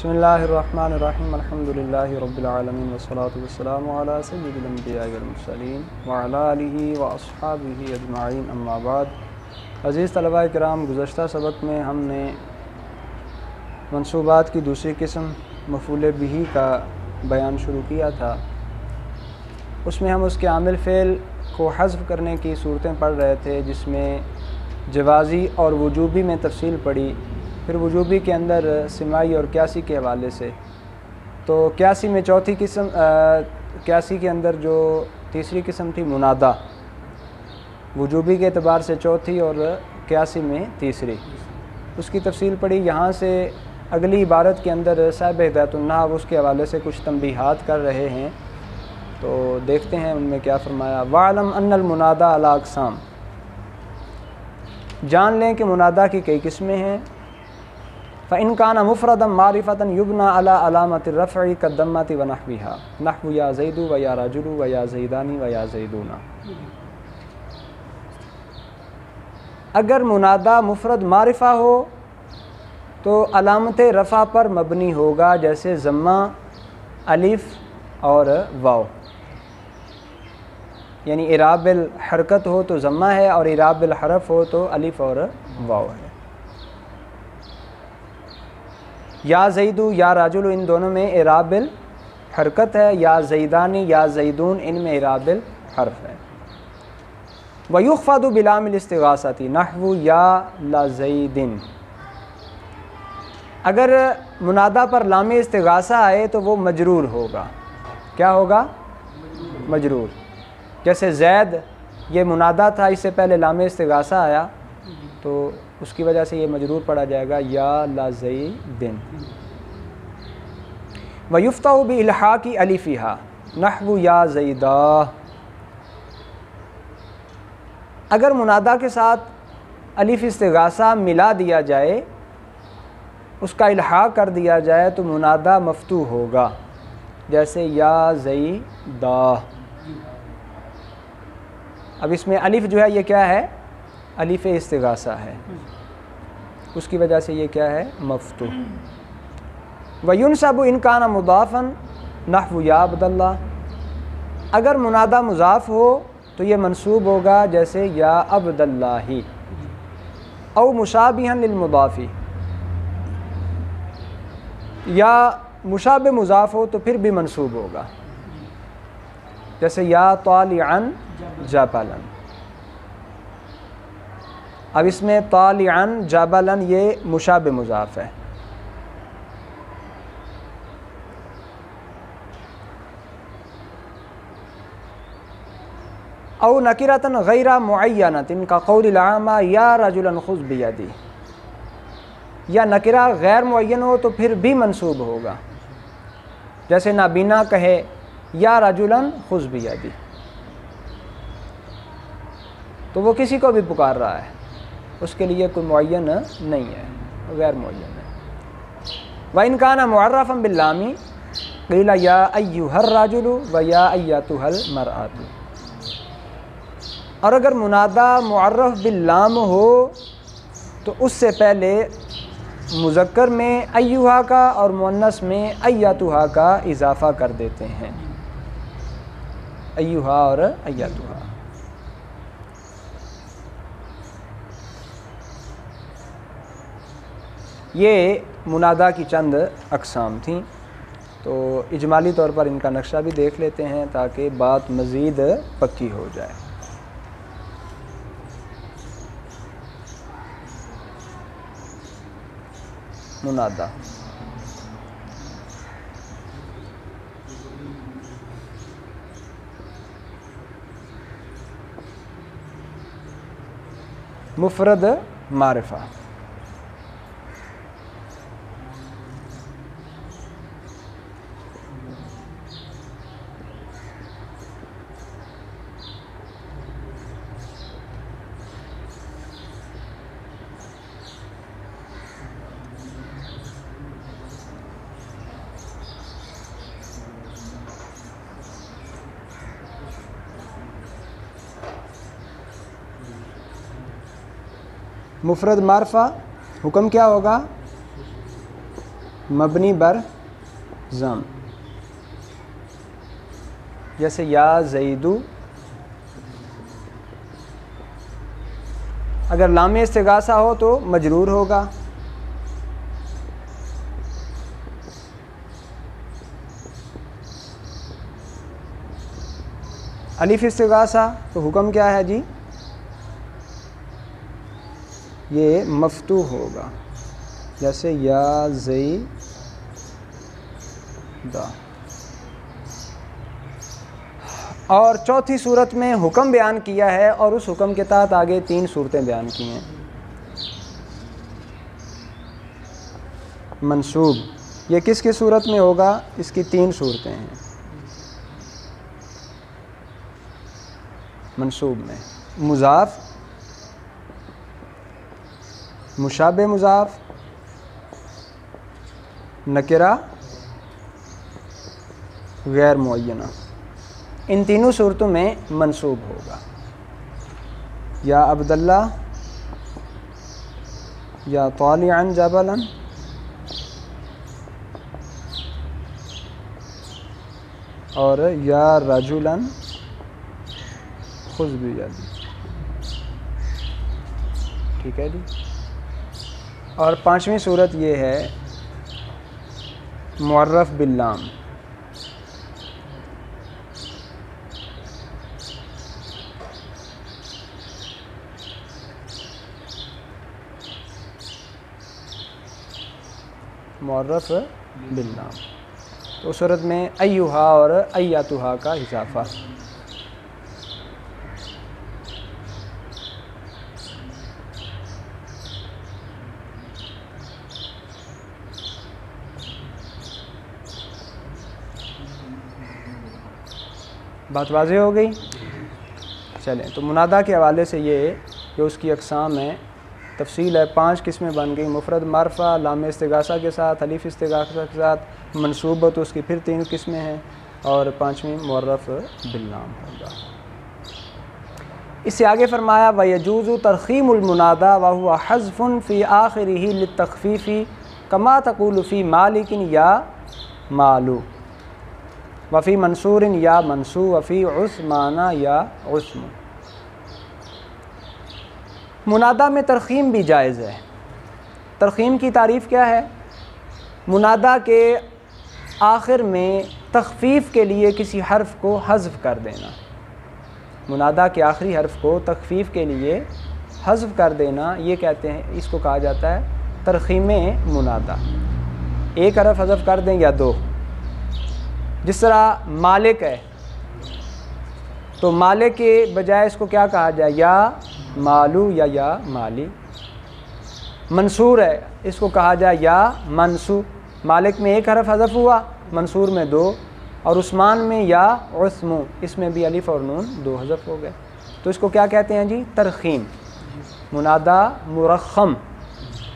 بسم اللہ الرحمن الرحیم الحمدللہ رب العالمین والصلاة والسلام علی سید الانبیاء والمرسلین وعلی آلہ واصحابہ اجمعین اما بعد۔ عزیز طلباء کرام، گزشتہ سبق میں ہم نے منصوبات کی دوسری قسم مفعول بہ کا بیان شروع کیا تھا۔ اس میں ہم اس کے عامل فعل کو حذف کرنے کی صورتیں پڑھ رہے تھے، جس میں جوازی اور وجوبی میں تفصیل پڑھی، پھر وجوبی کے اندر سماعی اور قیاسی کے حوالے سے۔ تو قیاسی میں چوتھی قسم، قیاسی کے اندر جو تیسری قسم تھی منادا، وجوبی کے اعتبار سے چوتھی اور قیاسی میں تیسری، اس کی تفصیل پڑھی۔ یہاں سے اگلی عبارت کے اندر صاحب ہدایت النحو اس کے حوالے سے کچھ تنبیہات کر رہے ہیں، تو دیکھتے ہیں ان میں کیا فرمایا۔ وَاعْلَمْ أَنَّ الْمُنَادَى عَلَىٰ أَقْسَامٍ، جان لیں کہ منادا کی کئی قسمیں ہیں۔ فَإِنْ كَانَ مُفْرَدًا مَعْرِفَةً يُبْنَى عَلَىٰ عَلَامَةِ الرَّفْعِ كَالضَّمَّةِ وَنَحْوِهَا، نَحْوُ يَا زَيْدُ وَيَا رَجُلُ وَيَا زَيْدَانِ وَيَا زَيْدُونَ۔ اگر منادا مفرد معرفہ ہو تو علامت رفع پر مبنی ہوگا، جیسے ضمہ، الف اور واو، یعنی اعراب الحرکت ہو تو ضمہ ہے، اور اعراب الحرف ہو تو الف اور واو ہے۔ یا زیدو یا راجل، ان دونوں میں اعراب الحرکت ہے، یا زیدانی یا زیدون ان میں اعراب الحرف ہے۔ وَيُخْفَضُ بِلَامِ الِاسْتِغَاثَةِ نَحْوُ یا لَزَیدٍ، اگر منادا پر لام استغاثہ آئے تو وہ مجرور ہوگا۔ کیا ہوگا؟ مجرور۔ جیسے زید یہ منادا تھا، اس سے پہلے لام استغاثہ آیا تو اس کی وجہ سے یہ مجرور پڑھا جائے گا، یا لزیدن۔ وَيُفْتَحُ بِإِلْحَاقِ أَلِفِهَا نَحْوُ یا زیدا، اگر منادا کے ساتھ الف استغاثہ ملا دیا جائے، اس کا الحاق کر دیا جائے تو منادا مفتوح ہوگا، جیسے یا زیدا۔ اب اس میں الف جو ہے یہ کیا ہے؟ الف استغاثہ ہے، اس کی وجہ سے یہ کیا ہے؟ مفتوح۔ وَيُنْصَبُ إِنْ كَانَ مُضَافًا نَحْوُ یا عبداللہ، اگر منادا مضاف ہو تو یہ منصوب ہوگا، جیسے یا عبداللہ۔ او مشابہا للمضاف، یا مشابہ مضاف ہو تو پھر بھی منصوب ہوگا، جیسے یا طالعا جبلا۔ اب اس میں طالعا جبلا یہ مشابہ مضاف ہے۔ او نکرۃ غیر معینۃ کا قول العامہ یا رجلا خذ بیدی، یا نکرہ غیر معین ہو تو پھر بھی منصوب ہوگا، جیسے نابینا کہے یا رجلا خذ بیدی، تو وہ کسی کو بھی پکار رہا ہے، اس کے لیے کوئی معین نہیں ہے، غیر معین ہے۔ وَإِنْ كَانَ مُعَرَّفًا بِاللَّامِ قِيلَ يَا أَيُّهَا الرَّجُلُ وَيَا أَيَّتُهَا الْمَرْأَةُ، اور اگر منادا معرف باللام ہو تو اس سے پہلے مذکر میں ایھا کا اور مؤنث میں ایتھا کا اضافہ کر دیتے ہیں، ایھا اور ایتھا۔ یہ منادا کی چند اقسام تھیں، تو اجمالی طور پر ان کا نقشہ بھی دیکھ لیتے ہیں تاکہ بات مزید پکی ہو جائے۔ منادا، مفرد معرفہ۔ مفرد معرفہ حکم کیا ہوگا؟ مبنی بر ضم، جیسے یا زیدو، اگر لام استغاثہ ہو تو مجرور ہوگا، الف استغاثہ تو حکم کیا ہے جی؟ یہ مفتوح ہوگا، جیسے یا زیدہ۔ اور چوتھی صورت میں حکم بیان کیا ہے اور اس حکم کے تحت آگے 3 صورتیں بیان کی ہیں۔ منصوب، یہ کس کی صورت میں ہوگا؟ اس کی 3 صورتیں ہیں منصوب میں: مضاف، مشابہ مضاف، نکرہ، غیر معینہ۔ ان تینوں صورتوں میں منصوب ہوگا، یا عبداللہ، یا طالعا جبلا، اور یا رجلا خذ بیدی۔ ٹھیک ہے جی۔ اور 5ویں صورت یہ ہے معرف باللام، معرف باللام، تو اس صورت میں ایہا اور ایاتہا کا اضافہ۔ بات واضح ہو گئی؟ چلیں، تو منادا کے حوالے سے یہ جو اس کی اقسام ہیں تفصیل ہے، 5 قسمیں بن گئی: مفرد معرفہ، لام استغاثہ کے ساتھ، الف استغاثہ کے ساتھ، منصوب تو اس کی پھر 3 قسمیں ہیں، اور 5ویں معرف باللام ہوگا۔ اس سے آگے فرمایا وَيَجُوزُ ترخیم المنادى وَهُوَ حذف فی آخرہ للتخفیف کما تقول فی مالک یا مالو، وفی منصور یا منصور، وفی عثمان یا عثم۔ منادہ میں ترخیم بھی جائز ہے۔ ترخیم کی تعریف کیا ہے؟ منادہ کے آخر میں تخفیف کے لیے کسی حرف کو حذف کر دینا، منادہ کے آخری حرف کو تخفیف کے لیے حذف کر دینا، یہ کہتے ہیں، اس کو کہا جاتا ہے ترخیم منادہ۔ ایک حرف حذف کر دیں یا 2، جس طرح مالک ہے تو مالک کے بجائے اس کو کیا کہا جائے؟ یا مالو یا مالی۔ منصور ہے، اس کو کہا جائے یا منصور۔ مالک میں 1 حرف حذف ہوا، منصور میں 2، اور عثمان میں یا عثمو، اس میں بھی الف اور نون 2 حذف ہو گئے، تو اس کو کیا کہتے ہیں جی؟ ترخیم، منادہ مرخم،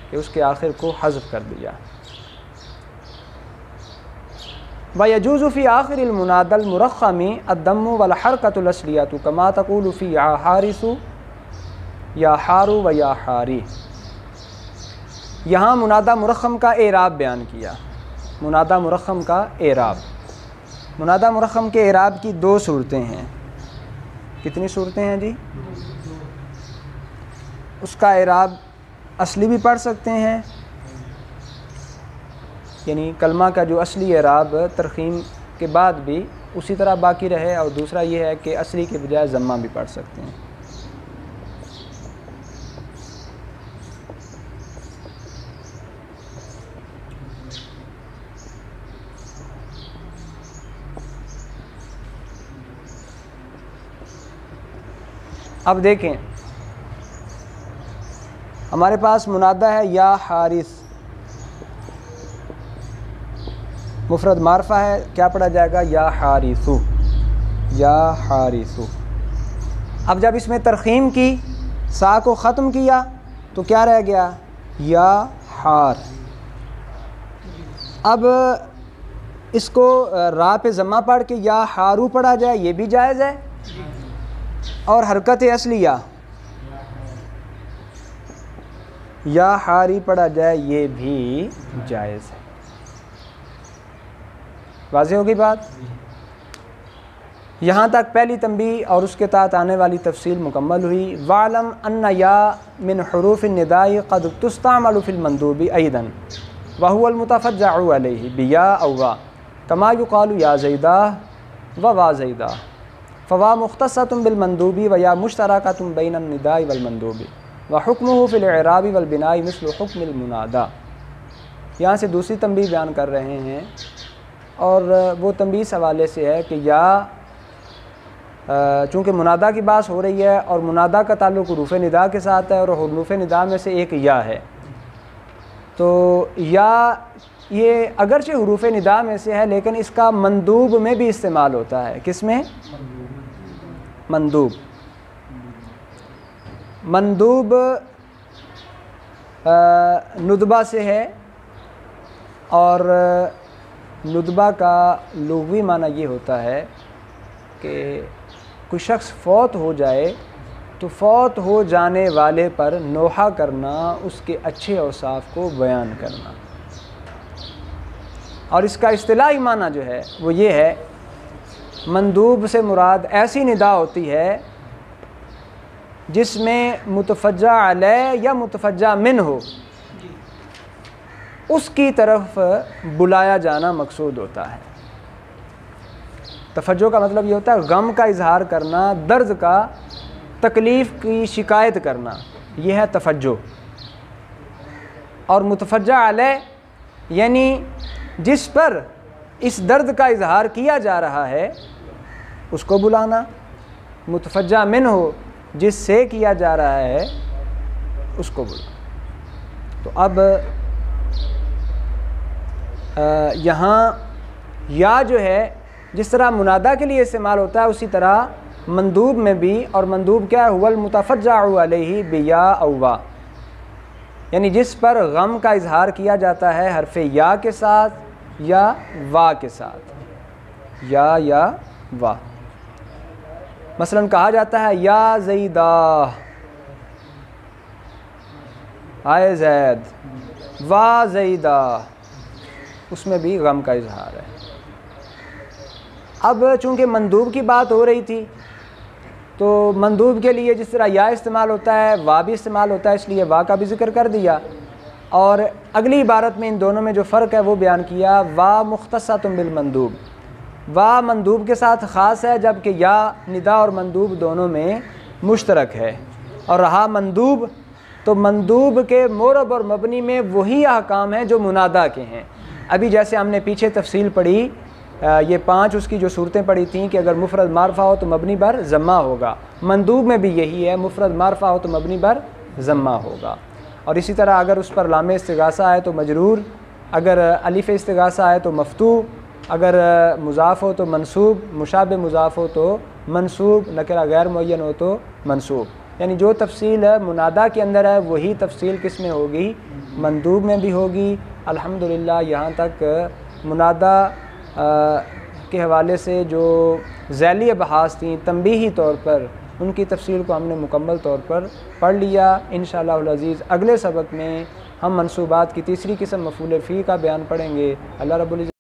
کہ اس کے آخر کو حذف کر دیا۔ وَيَجُوزُ فِي آخِرِ الْمُنَادَى الْمُرَخَّمِ الدَّمُّ وَالْحَرْكَةُ الْأَصْلِيَّةُ كَمَا تَقُولُ فِي يَا حَارِثُ یا حارو و یا حاری۔ یہاں منادہ مرخم کا اعراب بیان کیا، منادہ مرخم کا اعراب۔ منادہ مرخم کے اعراب کی 2 صورتیں ہیں۔ کتنی صورتیں ہیں جی؟ اس کا اعراب اصلی بھی پڑھ سکتے ہیں، یعنی کلمہ کا جو اصلی اعراب ترخیم کے بعد بھی اسی طرح باقی رہے، اور دوسرا یہ ہے کہ اصلی کے بجائے ضمہ بھی پڑھ سکتے ہیں۔ اب دیکھیں، ہمارے پاس منادہ ہے یا حارث، مفرد معرفہ ہے، کیا پڑھا جائے گا؟ یا حارثو، یا حارثو۔ اب جب اس میں ترخیم کی، سا کو ختم کیا، تو کیا رہ گیا؟ یا حار۔ اب اس کو را پہ ضمہ پڑھ کے یا حارو پڑھا جائے، یہ بھی جائز ہے، اور حرکت اصلیہ یا حاری پڑھا جائے، یہ بھی جائز ہے۔ واضح ہوگی بات؟ یہاں تک پہلی تنبیہ اور اس کے تحت آنے والی تفصیل مکمل ہوئی۔ وَعْلَمْ أَنَّ يَا مِنْ حُرُوفِ النِّدَاءِ قَدْ تُسْتَعْمَلُ فِي الْمَنْدُوبِ أَيْضًا وَهُوَ الْمُتَفَجَّعُ عَلَيْهِ بِيَا أَوْ وَا كَمَا يُقَالُ يَا زَيْدَةُ وَوَا زَيْدَةُ فَوَا مُخْتَصَّةٌ بِالْمَنْدُوبِ وَيَا مُشْتَرَكَةٌ بَيْنَ النِّدَاءِ وَالْمَنْدُوبِ وَحُكْمُهُ فِي الْإِعْرَابِ وَالْبِنَاءِ مِثْلُ حُكْمِ الْمُنَادَى۔ یہاں سے دوسری تنبیہ بیان کر رہے ہیں، اور وہ تنبیہ اس حوالے سے ہے کہ یا چونکہ منادا کی بات ہو رہی ہے اور منادا کا تعلق حروف ندا کے ساتھ ہے، اور حروف ندا میں سے ایک یا ہے، تو یا یہ اگرچہ حروف ندا میں سے ہے لیکن اس کا مندوب میں بھی استعمال ہوتا ہے۔ کس میں؟ مندوب۔ مندوب ندبہ سے ہے، اور ندبہ کا لغوی معنی یہ ہوتا ہے کہ کوئی شخص فوت ہو جائے تو فوت ہو جانے والے پر نوحہ کرنا، اس کے اچھے اوصاف کو بیان کرنا۔ اور اس کا اصطلاحی معنی جو ہے وہ یہ ہے، مندوب سے مراد ایسی ندا ہوتی ہے جس میں متفجع علیہ یا متفجع من ہو، اس کی طرف بلایا جانا مقصود ہوتا ہے۔ تفجع کا مطلب یہ ہوتا ہے غم کا اظہار کرنا، درد کا، تکلیف کی شکایت کرنا، یہ ہے تفجع۔ اور متفجع علیہ یعنی جس پر اس درد کا اظہار کیا جا رہا ہے اس کو بلانا، متفجع من ہو جس سے کیا جا رہا ہے اس کو بلانا۔ تو اب یہاں یا جو ہے جس طرح منادا کے لیے استعمال ہوتا ہے اسی طرح مندوب میں بھی، اور مندوب کیا ہے؟ هو المتفجع علیہ بیا او وا، یعنی جس پر غم کا اظہار کیا جاتا ہے حرف یا کے ساتھ یا وا کے ساتھ، یا وا۔ مثلا کہا جاتا ہے یا زیدہ، آئے زید، وا زیدہ، اس میں بھی غم کا اظہار ہے۔ اب چونکہ مندوب کی بات ہو رہی تھی تو مندوب کے لیے جس طرح یا استعمال ہوتا ہے وا بھی استعمال ہوتا ہے، اس لیے وا کا بھی ذکر کر دیا، اور اگلی عبارت میں ان دونوں میں جو فرق ہے وہ بیان کیا۔ وا مختصۃ بالمندوب، وا مندوب کے ساتھ خاص ہے، جبکہ یا ندا اور مندوب دونوں میں مشترک ہے۔ اور رہا مندوب، تو مندوب کے مورب اور مبنی میں وہی احکام ہیں جو منادا کے ہیں۔ ابھی جیسے ہم نے پیچھے تفصیل پڑھی، یہ 5 اس کی جو صورتیں پڑھی تھیں کہ اگر مفرد معرفہ ہو تو مبنی بر ضمہ ہوگا، مندوب میں بھی یہی ہے، مفرد معرفہ ہو تو مبنی بر ضمہ ہوگا۔ اور اسی طرح اگر اس پر لام استغاثہ ہے تو مجرور، اگر الف استغاثہ ہے تو مفتوح، اگر مضاف ہو تو منصوب، مشابہ مضاف ہو تو منصوب، نکرہ غیر معین ہو تو منصوب۔ یعنی جو تفصیل منادا کے اندر ہے وہی تفصیل کس میں ہوگی؟ مندوب میں بھی ہوگی۔ الحمدللہ یہاں تک منادا کے حوالے سے جو ذیلی ابحاث تھیں تنبیہی طور پر، ان کی تفصیل کو ہم نے مکمل طور پر پڑھ لیا۔ انشاءاللہ العزیز اگلے سبق میں ہم منصوبات کی تیسری قسم مفعول فی کا بیان پڑھیں گے۔ اللہ رب العزت